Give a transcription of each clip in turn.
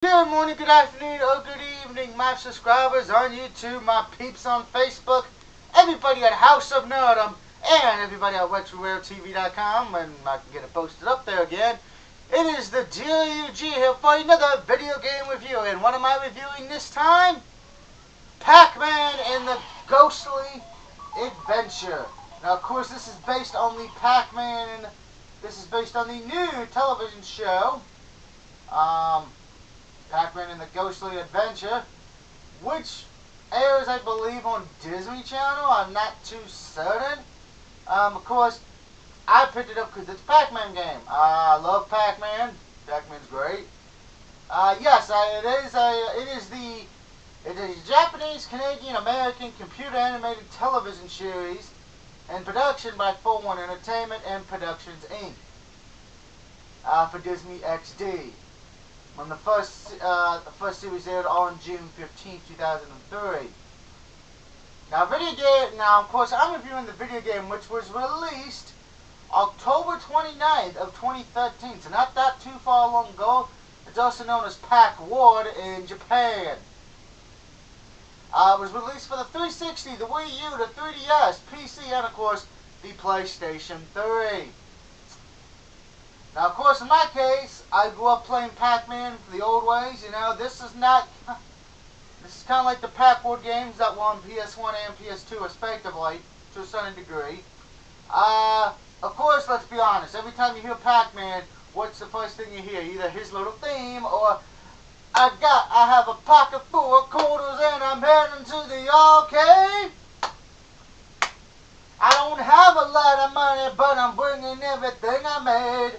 Good morning, good afternoon, or good evening, my subscribers on YouTube, my peeps on Facebook, everybody at House of Nerdum, and everybody at RetroRareTV.com, and I can get it posted up there again. It is the DUG here for another video game review, and what am I reviewing this time? Pac Man and the Ghostly Adventure. Now, of course, this is based on the Pac Man, this is based on the new television show, Pac Man and the Ghostly Adventure, which airs, I believe, on Disney Channel. I'm not too certain. Of course, I picked it up because it's a Pac Man game. I love Pac Man. Pac Man's great. Yes, it is a Japanese, Canadian, American computer animated television series and production by Full One Entertainment and Productions Inc. For Disney XD. When the first series aired on June 15, 2003. Now, of course, I'm reviewing the video game, which was released October 29th of 2013, so not that too far long ago. It's also known as Pac Ward in Japan. It was released for the 360, the Wii U, the 3DS, PC, and of course, the PlayStation 3. Now, of course, in my case, I grew up playing Pac Man the old ways. You know, this is kind of like the Pac Ward games that were on PS1 and PS2, respectively, to a certain degree. Of course, let's be honest. Every time you hear Pac Man, what's the first thing you hear? Either his little theme or I have a pocket full of quarters and I'm heading to the arcade. I don't have a lot of money, but I'm bringing everything I made.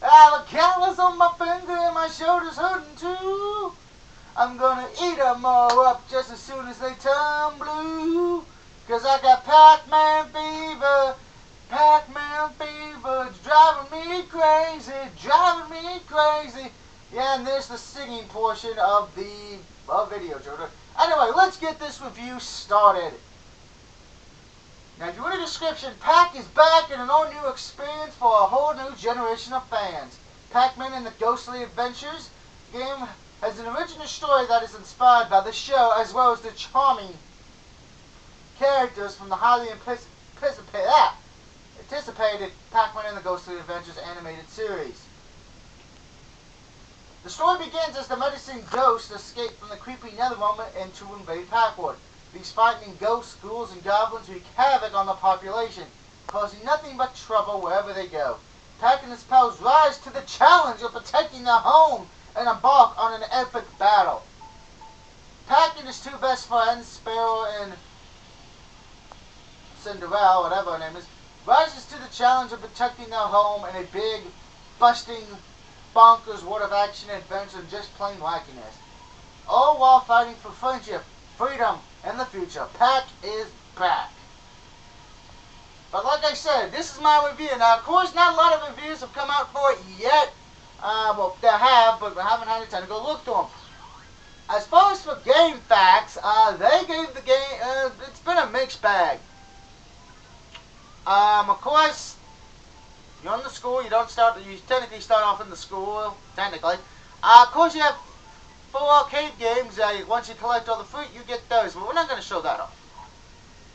I have a calis on my finger and my shoulder's hurting too. I'm gonna eat 'em all up just as soon as they turn blue. 'Cause I got Pac Man fever. Pac Man fever. It's driving me crazy. Driving me crazy. Yeah, and there's the singing portion of the video, children. Anyway, let's get this review started. Now, if you read the description, Pac is back in an all-new experience for a whole new generation of fans. Pac Man and the Ghostly Adventures game has an original story that is inspired by the show, as well as the charming characters from the highly anticipated Pac Man and the Ghostly Adventures animated series. The story begins as the menacing ghosts escape from the creepy netherrealm and to invade Pac-Ward. These frightening ghosts, ghouls, and goblins wreak havoc on the population, causing nothing but trouble wherever they go. Pac and his pals rise to the challenge of protecting their home and embark on an epic battle. Pac and his two best friends, Sparrow and Cinderella, whatever her name is, rises to the challenge of protecting their home in a big, busting, bonkers world of action, adventure, and just plain wackiness. All while fighting for friendship, freedom, and the future. Pac is back. But like I said, this is my review. Now, of course, not a lot of reviews have come out for it yet. Well, they have, but I haven't had any time to go look through them. As far as for game facts, they gave the game, it's been a mixed bag. Of course, you're in the school, you technically start off in the school, technically. Of course, you have 4 arcade games. Once you collect all the fruit, you get those, but we're not going to show that off.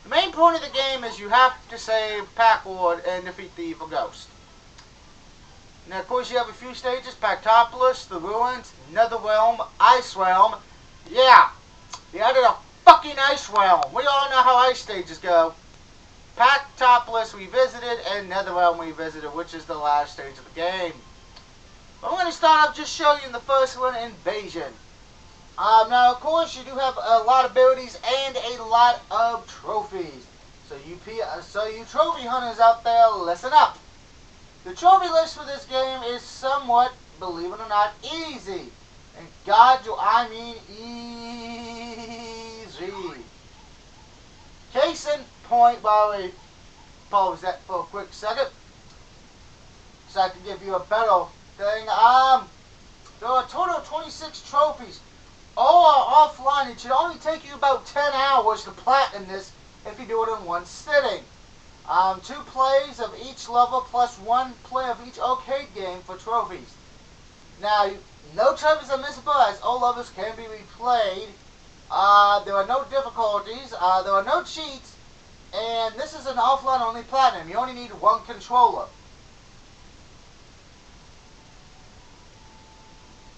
The main point of the game is you have to save Pac Ward and defeat the evil ghost. Now, of course, you have a few stages: Pactopolis, the Ruins, Netherrealm, Ice Realm. Yeah, they added a fucking Ice Realm. We all know how ice stages go. Pactopolis we visited, and Netherrealm we visited, which is the last stage of the game. But I'm going to start off just showing you the first one, Invasion. Now, of course, you do have a lot of abilities and a lot of trophies. So you trophy hunters out there, listen up. The trophy list for this game is somewhat, believe it or not, easy. And God, do I mean easy. Case in point, while we pause that for a quick second, so I can give you a better thing. There are a total of 26 trophies. All are offline. It should only take you about 10 hours to platinum this if you do it in one sitting. 2 plays of each level plus 1 play of each arcade game for trophies. Now, no trophies are missable as all levels can be replayed. There are no difficulties, there are no cheats, and this is an offline only platinum. You only need one controller.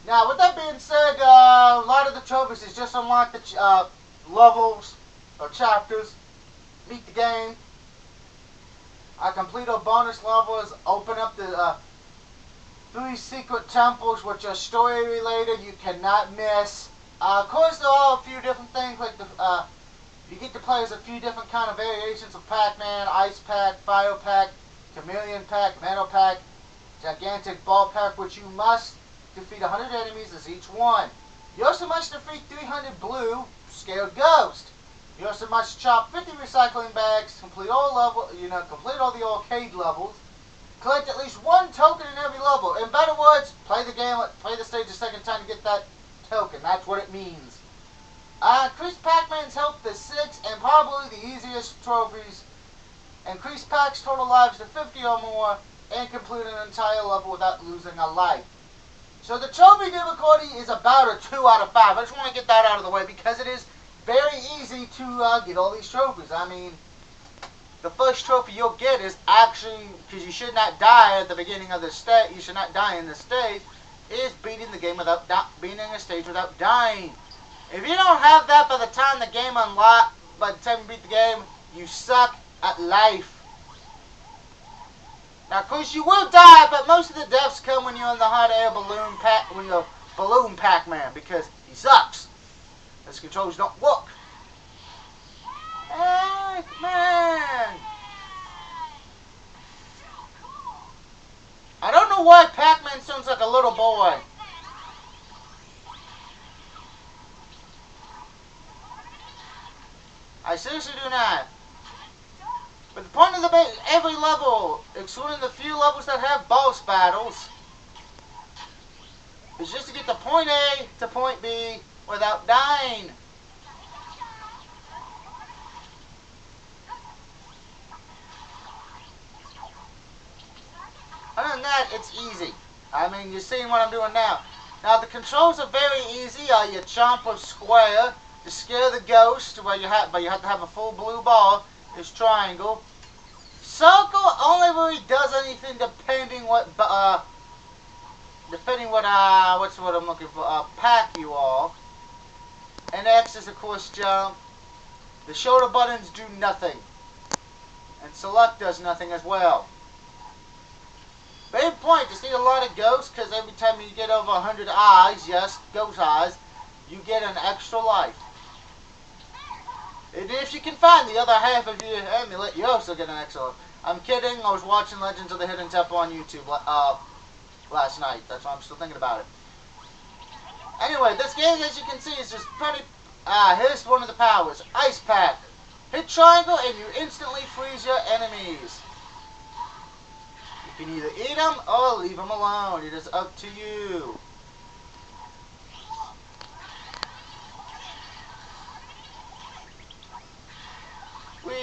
Now, with that being said, a lot of the trophies is just unlock the levels or chapters, beat the game, complete our bonus levels, open up the 3 secret temples which are story related, you cannot miss. Of course, there are a few different things, like you get to play as a few different kind of variations of Pac Man, Ice Pack, Fire Pack, Chameleon Pack, Metal Pack, Gigantic Ball Pack, which you must defeat 100 enemies as each one. You also must defeat 300 blue Scared Ghost. You also must chop 50 recycling bags, complete all the arcade levels, collect at least one token in every level. In better words, play the stage a second time to get that token. That's what it means. Increase Pac-Man's health to 6 and probably the easiest trophies. Increase Pac's total lives to 50 or more and complete an entire level without losing a life. So the trophy difficulty is about a 2 out of 5. I just want to get that out of the way because it is very easy to get all these trophies. I mean, the first trophy you'll get is actually, because you should not die at the beginning of the stage, you should not die in the stage, is beating the game without beating a stage without dying. If you don't have that by the time the game unlocks, by the time you beat the game, you suck at life. Now, of course, you will die, but most of the deaths come when you're in the hot air balloon when you're balloon Pac-Man, because he sucks. His controls don't work. Pac-Man! I don't know why Pac-Man sounds like a little boy. I seriously do not. But the point of every level, excluding the few levels that have boss battles, is just to get to point A to point B without dying. Other than that, it's easy. I mean, you're seeing what I'm doing now. Now, the controls are very easy. You jump or square to scare the ghost, but you have to have a full blue ball. Is triangle. Circle only really does anything depending what what's what I'm looking for, pack you are. And X is of course jump. The shoulder buttons do nothing. And select does nothing as well. Main point, to see a lot of ghosts, because every time you get over 100 eyes, yes, ghost eyes, you get an extra life. And if you can find the other half of your amulet, you also get an extra life. I'm kidding, I was watching Legends of the Hidden Temple on YouTube last night. That's why I'm still thinking about it. Anyway, this game, as you can see, is just pretty... here's one of the powers. Ice Pack. Hit triangle and you instantly freeze your enemies. You can either eat them or leave them alone. It is up to you. Wee.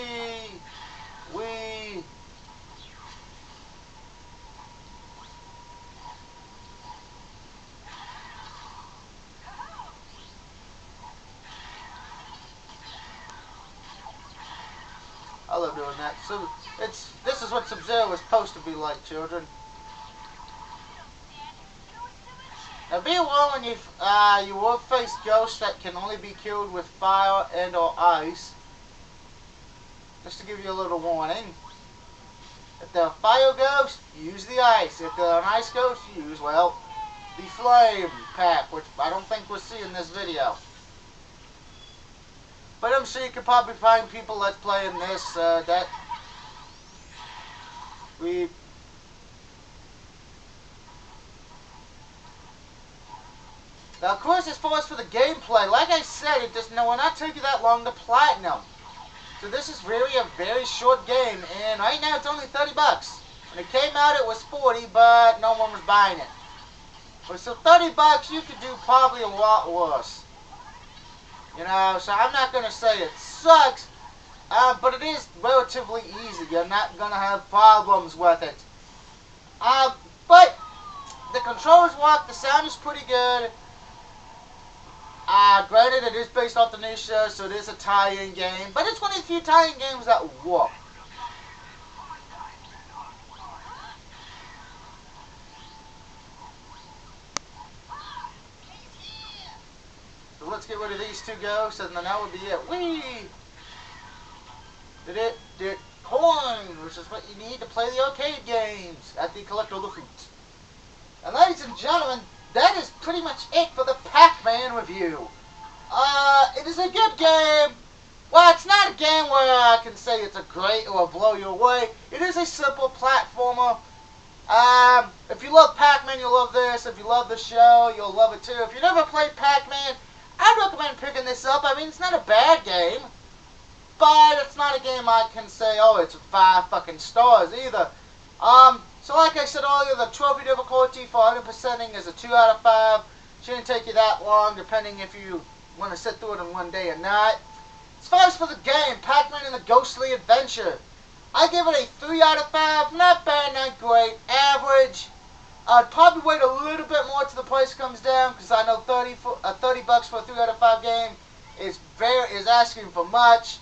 I love doing that. So this is what Sub-Zero is supposed to be like, children. Now be warned, you will face ghosts that can only be killed with fire and or ice. Just to give you a little warning. If they're a fire ghost, use the ice. If they're an ice ghost, use, well, the flame pack, which I don't think we'll see in this video. But I'm sure you could probably find people that's playing this, Now, of course, as far as for the gameplay, like I said, will not take you that long to platinum. So this is really a very short game, and right now it's only 30 bucks. When it came out, it was 40, but no one was buying it. But so 30 bucks, you could do probably a lot worse. You know, so I'm not going to say it sucks, but it is relatively easy. You're not going to have problems with it. But The controls work. The sound is pretty good. Granted, it is based off the new show, so it is a tie-in game. But it's one of the few tie-in games that work. So let's get rid of these two ghosts, and then that would be it. Whee! Did coin, which is what you need to play the arcade games at the Collector Loot. And ladies and gentlemen, that is pretty much it for the Pac Man review. It is a good game. Well, it's not a game where I can say it's a great or a blow you away. It is a simple platformer. If you love Pac Man, you'll love this. If you love the show, you'll love it too. If you never played Pac Man, I'd recommend picking this up. I mean, it's not a bad game, but it's not a game I can say, oh, it's 5 fucking stars either. So like I said earlier, the trophy difficulty for 100%ing is a 2 out of 5. Shouldn't take you that long, depending if you want to sit through it in one day or not. As far as for the game, Pac Man and the Ghostly Adventure, I give it a 3 out of 5. Not bad, not great, average. I'd probably wait a little bit more till the price comes down, because I know 30 bucks for a 3 out of 5 game is asking for much.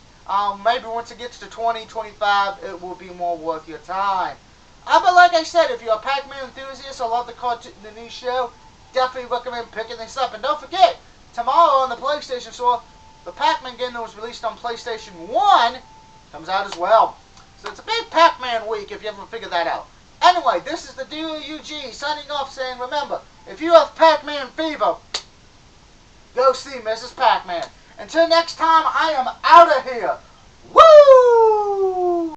Maybe once it gets to 20, 25, it will be more worth your time. But like I said, if you're a Pac Man enthusiast or love the new show, definitely recommend picking this up. And don't forget, tomorrow on the PlayStation Store, the Pac Man game that was released on PlayStation 1 comes out as well. So it's a big Pac Man week if you haven't figured that out. Anyway, this is the DOUG signing off saying, remember, if you have Pac Man fever, go see Mrs. Pac Man. Until next time, I am out of here. Woo!